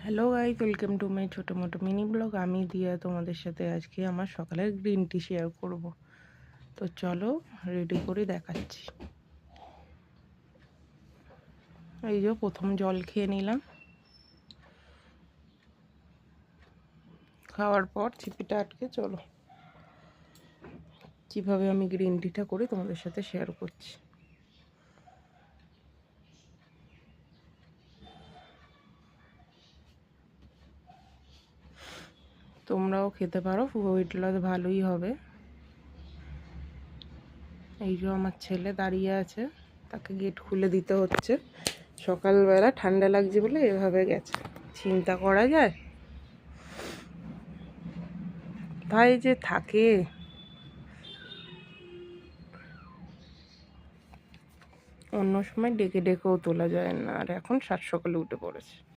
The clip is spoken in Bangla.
Hello guys, welcome to my ছোটো মোটো মিনি ব্লগ। আমি দিয়া তোমাদের সাথে আজকে আমার সকালের গ্রিন টি শেয়ার করব। তো চলো রেডি করে দেখাচ্ছি। এই যে প্রথম জল খেয়ে নিলাম, খাওয়ার পর চিপিটা আটকে চলো কিভাবে আমি গ্রিন টিটা করি তোমাদের সাথে শেয়ার করছি। তোমরাও খেতে পারো, ওয়েট লস ভালোই হবে। এই যে আমার ছেলে দাঁড়িয়ে আছে, তাকে গেট খুলে দিতে হচ্ছে। সকালবেলা ঠান্ডা লাগছে বলে এভাবে গেছে, চিন্তা করা যায়। তাই যে থাকে, অন্য সময় ডেকে ডেকেও তোলা যায় না, আর এখন সাত সকালে উঠে পড়েছে।